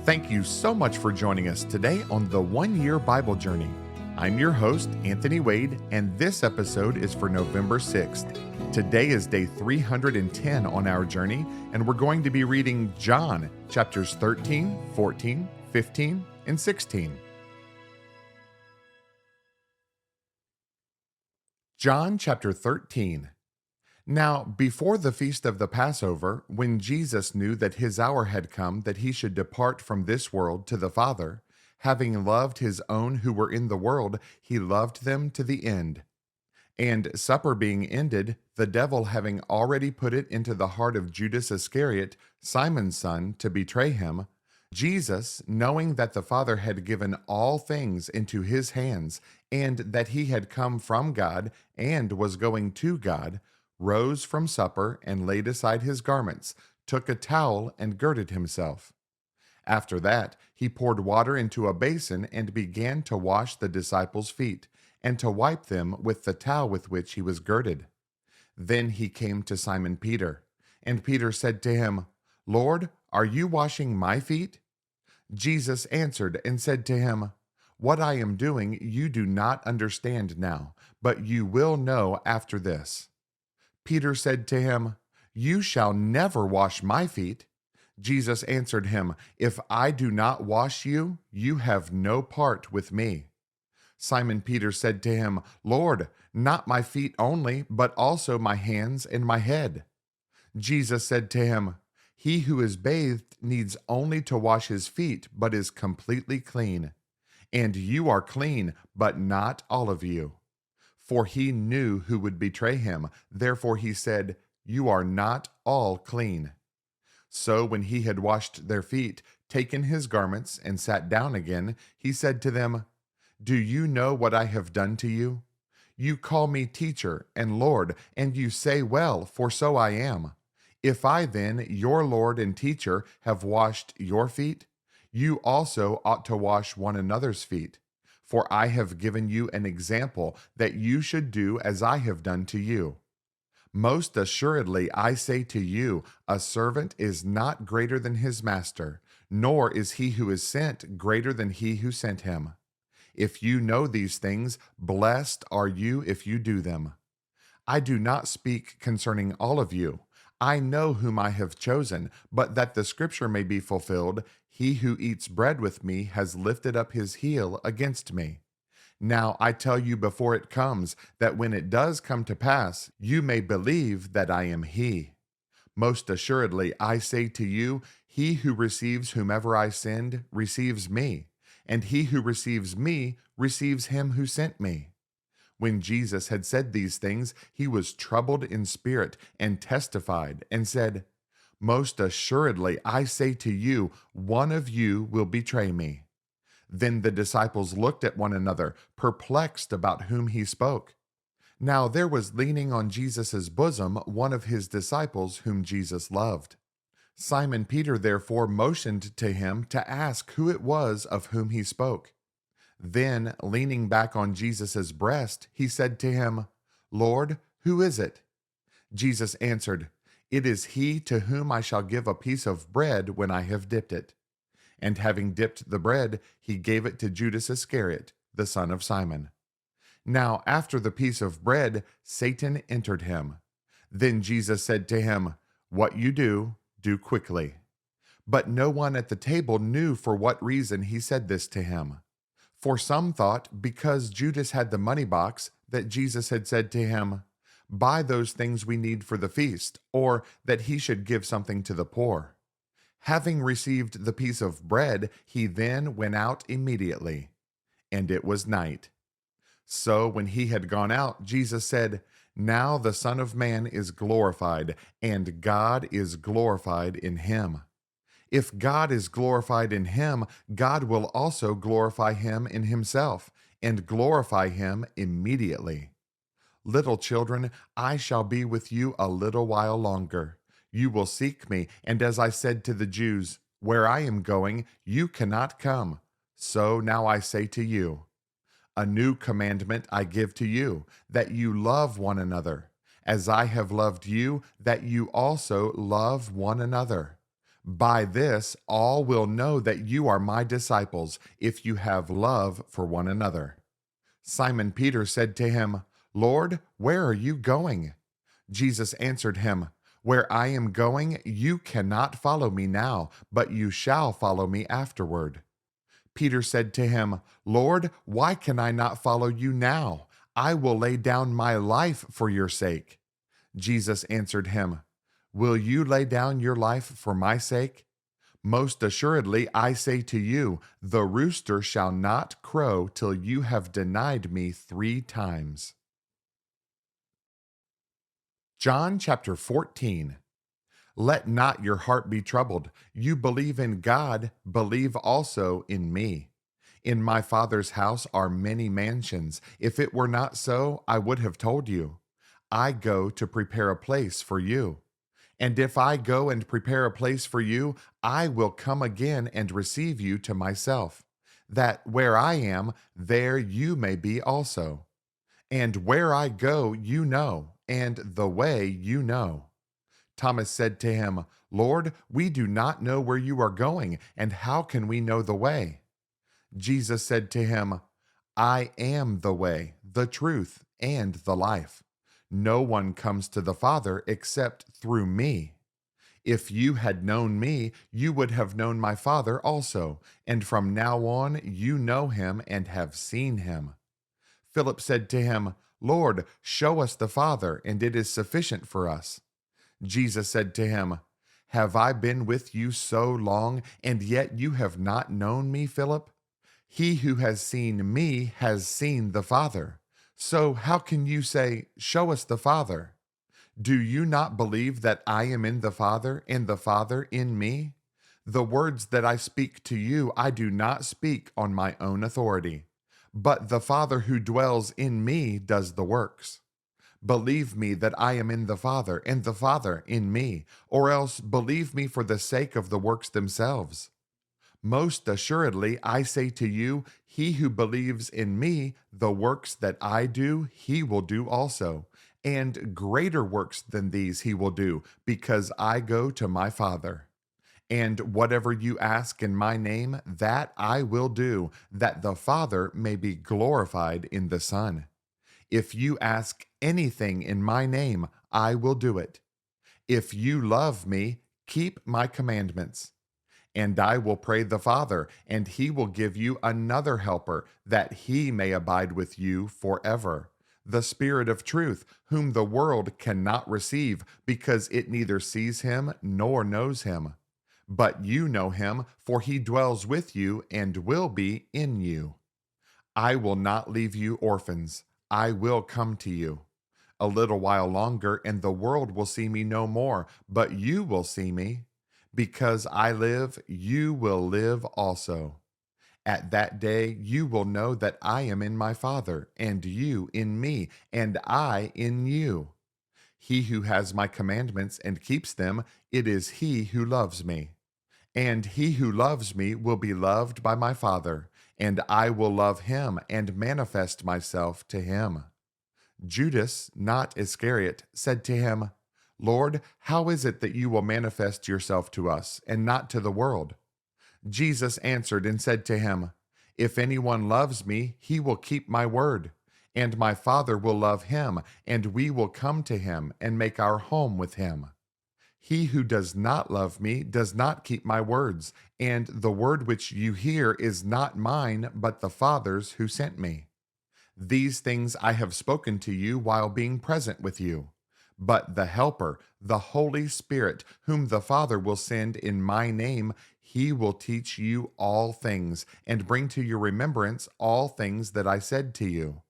Thank you so much for joining us today on the 1 Year Bible Journey. I'm your host, Anthony Wade, and this episode is for November 6th. Today is day 310 on our journey, and we're going to be reading John chapters 13, 14, 15, and 16. John chapter 13. Now, before the feast of the Passover, when Jesus knew that his hour had come that he should depart from this world to the Father, having loved his own who were in the world, he loved them to the end. And supper being ended, the devil having already put it into the heart of Judas Iscariot, Simon's son, to betray him, Jesus, knowing that the Father had given all things into his hands, and that he had come from God and was going to God, rose from supper and laid aside his garments, took a towel and girded himself. After that, he poured water into a basin and began to wash the disciples' feet, and to wipe them with the towel with which he was girded. Then he came to Simon Peter, and Peter said to him, "Lord, are you washing my feet?" Jesus answered and said to him, "What I am doing you do not understand now, but you will know after this." Peter said to him, "You shall never wash my feet." Jesus answered him, "If I do not wash you, you have no part with me." Simon Peter said to him, "Lord, not my feet only, but also my hands and my head." Jesus said to him, "He who is bathed needs only to wash his feet, but is completely clean. And you are clean, but not all of you." For he knew who would betray him. Therefore he said, "You are not all clean." So when he had washed their feet, taken his garments, and sat down again, he said to them, "Do you know what I have done to you? You call me teacher and Lord, and you say well, for so I am. If I then, your Lord and teacher, have washed your feet, you also ought to wash one another's feet. For I have given you an example that you should do as I have done to you. Most assuredly, I say to you, a servant is not greater than his master, nor is he who is sent greater than he who sent him. If you know these things, blessed are you if you do them. I do not speak concerning all of you. I know whom I have chosen, but that the scripture may be fulfilled, he who eats bread with me has lifted up his heel against me. Now I tell you before it comes, that when it does come to pass, you may believe that I am he. Most assuredly, I say to you, he who receives whomever I send receives me, and he who receives me receives him who sent me." When Jesus had said these things, he was troubled in spirit and testified and said, "Most assuredly, I say to you, one of you will betray me." Then the disciples looked at one another, perplexed about whom he spoke. Now there was leaning on Jesus' bosom one of his disciples whom Jesus loved. Simon Peter therefore motioned to him to ask who it was of whom he spoke. Then, leaning back on Jesus' breast, he said to him, "Lord, who is it?" Jesus answered, "It is he to whom I shall give a piece of bread when I have dipped it." And having dipped the bread, he gave it to Judas Iscariot, the son of Simon. Now after the piece of bread, Satan entered him. Then Jesus said to him, "What you do, do quickly." But no one at the table knew for what reason he said this to him. For some thought, because Judas had the money box, that Jesus had said to him, "Buy those things we need for the feast," or that he should give something to the poor. Having received the piece of bread, he then went out immediately. And it was night. So when he had gone out, Jesus said, "Now the Son of Man is glorified, and God is glorified in him. If God is glorified in him, God will also glorify him in himself, and glorify him immediately. Little children, I shall be with you a little while longer. You will seek me, and as I said to the Jews, where I am going, you cannot come. So now I say to you, a new commandment I give to you, that you love one another. As I have loved you, that you also love one another. By this, all will know that you are my disciples if you have love for one another. Simon Peter said to him, Lord, where are you going? Jesus answered him, Where I am going, you cannot follow me now, but you shall follow me afterward. Peter said to him, Lord, why can I not follow you now? I will lay down my life for your sake. Jesus answered him, Will you lay down your life for my sake? Most assuredly, I say to you, the rooster shall not crow till you have denied me 3 times. John chapter 14. Let not your heart be troubled. You believe in God, believe also in me. In my Father's house are many mansions. If it were not so, I would have told you. I go to prepare a place for you. And if I go and prepare a place for you, I will come again and receive you to myself, that where I am, there you may be also. And where I go, you know, and the way you know. Thomas said to him, Lord, we do not know where you are going, and how can we know the way? Jesus said to him, I am the way, the truth, and the life. No one comes to the Father except through me. If you had known me, you would have known my Father also, and from now on you know him and have seen him. Philip said to him, Lord, show us the Father, and it is sufficient for us. Jesus said to him, Have I been with you so long, and yet you have not known me, Philip? He who has seen me has seen the Father. So how can you say, Show us the Father? Do you not believe that I am in the Father, and the Father in me? The words that I speak to you, I do not speak on my own authority, but the Father who dwells in me does the works. Believe me that I am in the Father, and the Father in me, or else believe me for the sake of the works themselves. Most assuredly, I say to you, he who believes in me, the works that I do, he will do also, and greater works than these he will do, because I go to my Father. And whatever you ask in my name, that I will do, that the Father may be glorified in the Son. If you ask anything in my name, I will do it. If you love me, keep my commandments. And I will pray the Father, and he will give you another helper, that he may abide with you forever. The Spirit of truth, whom the world cannot receive, because it neither sees him nor knows him. But you know him, for he dwells with you and will be in you. I will not leave you orphans. I will come to you. A little while longer, and the world will see me no more, but you will see me. Because I live, you will live also. At that day, you will know that I am in my Father, and you in me, and I in you. He who has my commandments and keeps them, it is he who loves me. And he who loves me will be loved by my Father, and I will love him and manifest myself to him. Judas, not Iscariot, said to him, Lord, how is it that you will manifest yourself to us and not to the world? Jesus answered and said to him, If anyone loves me, he will keep my word, and my Father will love him, and we will come to him and make our home with him. He who does not love me does not keep my words, and the word which you hear is not mine, but the Father's who sent me. These things I have spoken to you while being present with you. But the Helper, the Holy Spirit, whom the Father will send in my name, he will teach you all things, and bring to your remembrance all things that I said to you.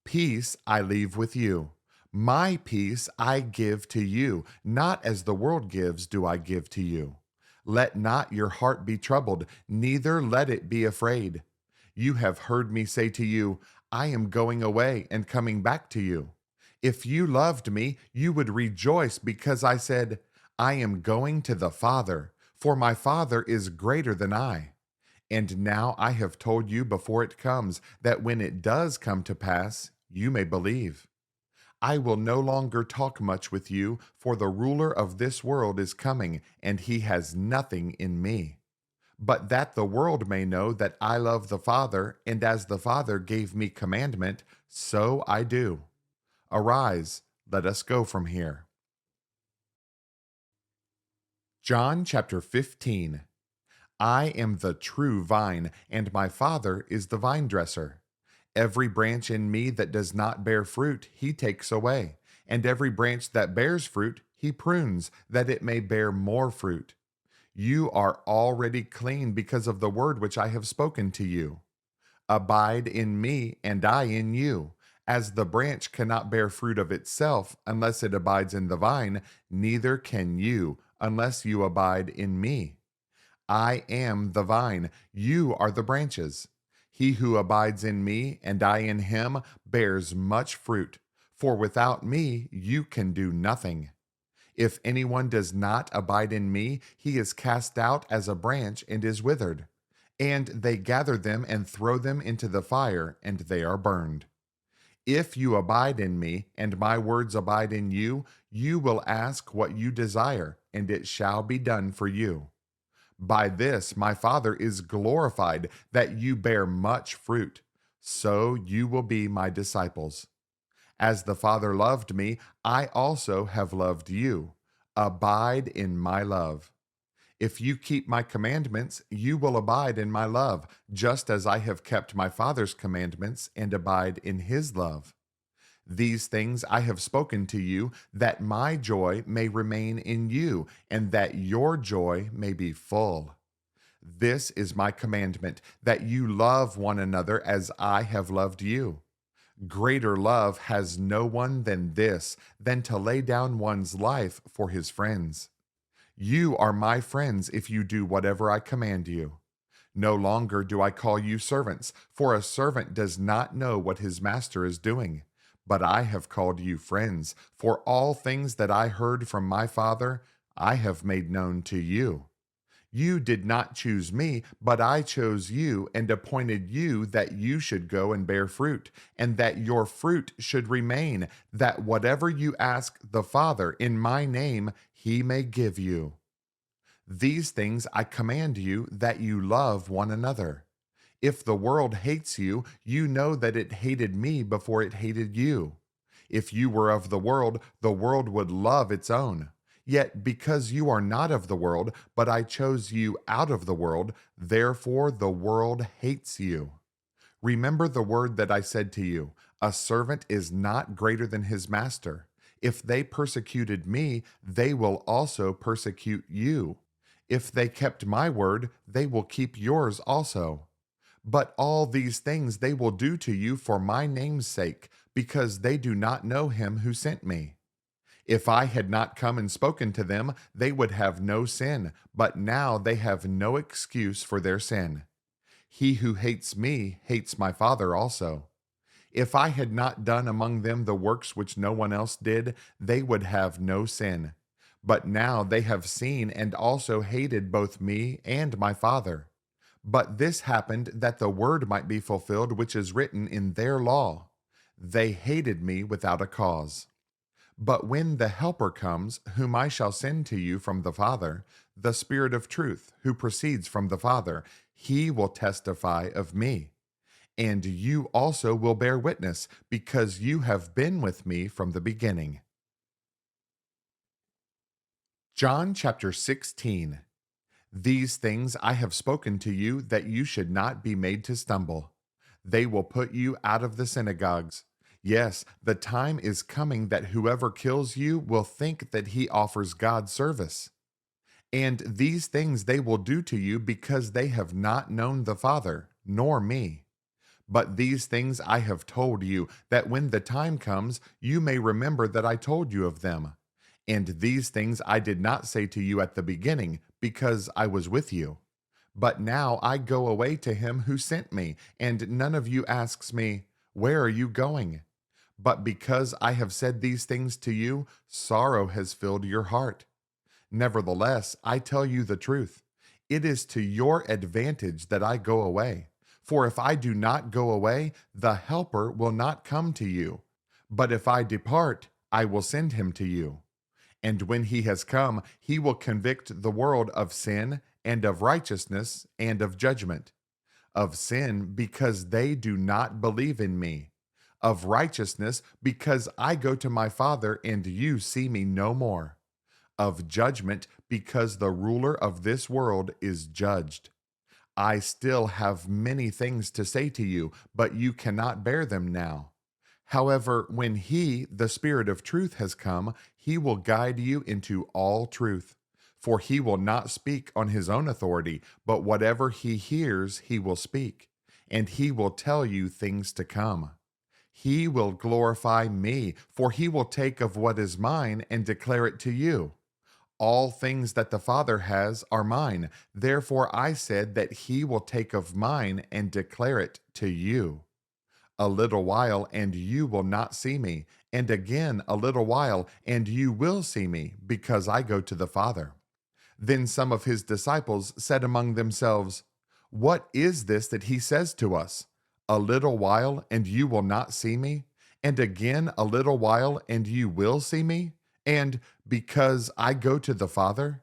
Peace I leave with you. My peace I give to you, not as the world gives do I give to you. Let not your heart be troubled, neither let it be afraid. You have heard me say to you, I am going away and coming back to you. If you loved me, you would rejoice because I said, I am going to the Father, for my Father is greater than I. And now I have told you before it comes, that when it does come to pass, you may believe. I will no longer talk much with you, for the ruler of this world is coming, and he has nothing in me. But that the world may know that I love the Father, and as the Father gave me commandment, so I do. Arise, let us go from here. John chapter 15. I am the true vine, and my Father is the vine dresser. Every branch in me that does not bear fruit, he takes away, and every branch that bears fruit, he prunes, that it may bear more fruit. You are already clean because of the word which I have spoken to you. Abide in me, and I in you. As the branch cannot bear fruit of itself unless it abides in the vine, neither can you unless you abide in me. I am the vine, you are the branches. He who abides in me, and I in him, bears much fruit, for without me you can do nothing. If anyone does not abide in me, he is cast out as a branch and is withered. And they gather them and throw them into the fire, and they are burned. If you abide in me, and my words abide in you, you will ask what you desire, and it shall be done for you. By this my Father is glorified, that you bear much fruit, so you will be my disciples. As the Father loved me, I also have loved you. Abide in my love. If you keep my commandments, you will abide in my love, just as I have kept my Father's commandments and abide in his love. These things I have spoken to you, that my joy may remain in you, and that your joy may be full. This is my commandment, that you love one another as I have loved you. Greater love has no one than this, than to lay down one's life for his friends. You are my friends if you do whatever I command you. No longer do I call you servants, for a servant does not know what his master is doing. But I have called you friends, for all things that I heard from my Father, I have made known to you. You did not choose me, but I chose you and appointed you that you should go and bear fruit, and that your fruit should remain, that whatever you ask the Father in my name, he may give you. These things I command you, that you love one another. If the world hates you, you know that it hated me before it hated you. If you were of the world would love its own. Yet because you are not of the world, but I chose you out of the world, therefore the world hates you. Remember the word that I said to you, a servant is not greater than his master. If they persecuted me, they will also persecute you. If they kept my word, they will keep yours also. But all these things they will do to you for my name's sake, because they do not know him who sent me. If I had not come and spoken to them, they would have no sin, but now they have no excuse for their sin. He who hates me hates my Father also. If I had not done among them the works which no one else did, they would have no sin. But now they have seen and also hated both me and my Father. But this happened that the word might be fulfilled which is written in their law. They hated me without a cause. But when the Helper comes, whom I shall send to you from the Father, the Spirit of truth, who proceeds from the Father, he will testify of me. And you also will bear witness, because you have been with me from the beginning. John chapter 16. These things I have spoken to you, that you should not be made to stumble. They will put you out of the synagogues. Yes, the time is coming that whoever kills you will think that he offers God service. And these things they will do to you because they have not known the Father, nor me. But these things I have told you, that when the time comes, you may remember that I told you of them. And these things I did not say to you at the beginning, because I was with you. But now I go away to him who sent me, and none of you asks me, where are you going? But because I have said these things to you, sorrow has filled your heart. Nevertheless, I tell you the truth. It is to your advantage that I go away. For if I do not go away, the Helper will not come to you. But if I depart, I will send him to you. And when he has come, he will convict the world of sin and of righteousness and of judgment. Of sin, because they do not believe in me. Of righteousness, because I go to my Father and you see me no more. Of judgment, because the ruler of this world is judged. I still have many things to say to you, but you cannot bear them now. However, when he, the Spirit of truth, has come, he will guide you into all truth. For he will not speak on his own authority, but whatever he hears, he will speak, and he will tell you things to come. He will glorify me, for he will take of what is mine and declare it to you. All things that the Father has are mine. Therefore I said that he will take of mine and declare it to you. A little while, and you will not see me, and again a little while, and you will see me, because I go to the Father. Then some of his disciples said among themselves, What is this that he says to us? A little while, and you will not see me, and again a little while, and you will see me, and because I go to the Father?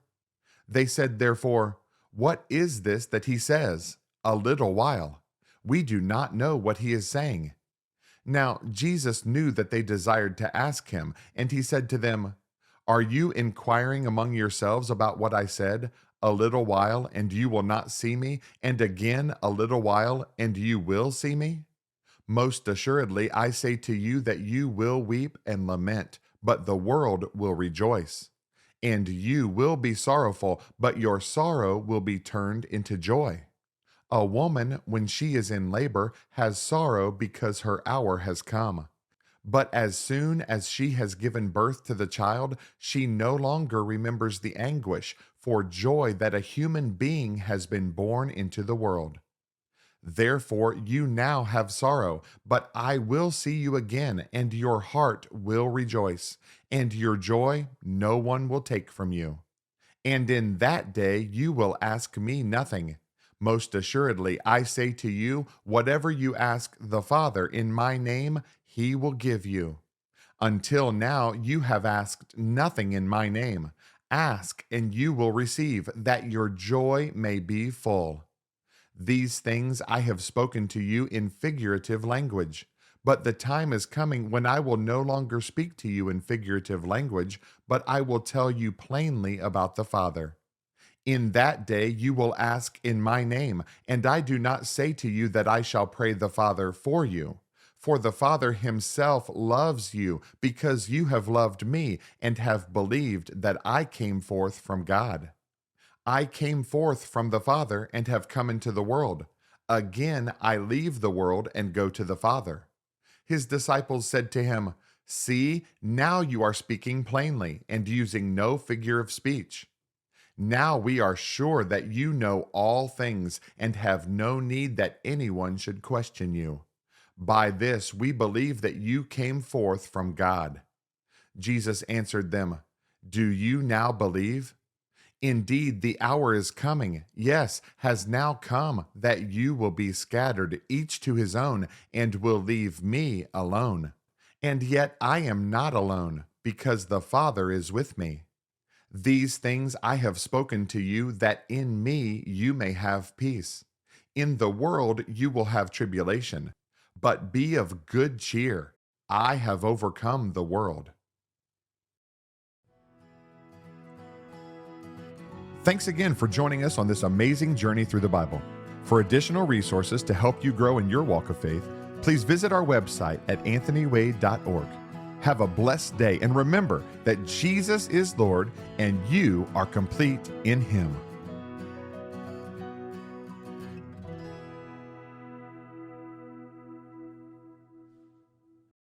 They said therefore, What is this that he says? A little while. We do not know what he is saying. Now Jesus knew that they desired to ask him, and he said to them, Are you inquiring among yourselves about what I said? A little while, and you will not see me, and again a little while, and you will see me? Most assuredly, I say to you that you will weep and lament, but the world will rejoice. And you will be sorrowful, but your sorrow will be turned into joy. A woman, when she is in labor, has sorrow because her hour has come. But as soon as she has given birth to the child, she no longer remembers the anguish for joy that a human being has been born into the world. Therefore you now have sorrow, but I will see you again, and your heart will rejoice, and your joy no one will take from you. And in that day you will ask me nothing. Most assuredly, I say to you, whatever you ask the Father in my name, he will give you. Until now you have asked nothing in my name. Ask, and you will receive, that your joy may be full. These things I have spoken to you in figurative language. But the time is coming when I will no longer speak to you in figurative language, but I will tell you plainly about the Father. In that day you will ask in my name, and I do not say to you that I shall pray the Father for you. For the Father himself loves you, because you have loved me, and have believed that I came forth from God. I came forth from the Father, and have come into the world. Again I leave the world, and go to the Father. His disciples said to him, See, now you are speaking plainly, and using no figure of speech. Now we are sure that you know all things, and have no need that anyone should question you. By this we believe that you came forth from God. Jesus answered them, Do you now believe? Indeed, the hour is coming, yes, has now come, that you will be scattered, each to his own, and will leave me alone. And yet I am not alone, because the Father is with me. These things I have spoken to you, that in me you may have peace. In the world you will have tribulation, but be of good cheer. I have overcome the world. Thanks again for joining us on this amazing journey through the Bible. For additional resources to help you grow in your walk of faith, please visit our website at anthonywade.org. Have a blessed day, and remember that Jesus is Lord and you are complete in Him.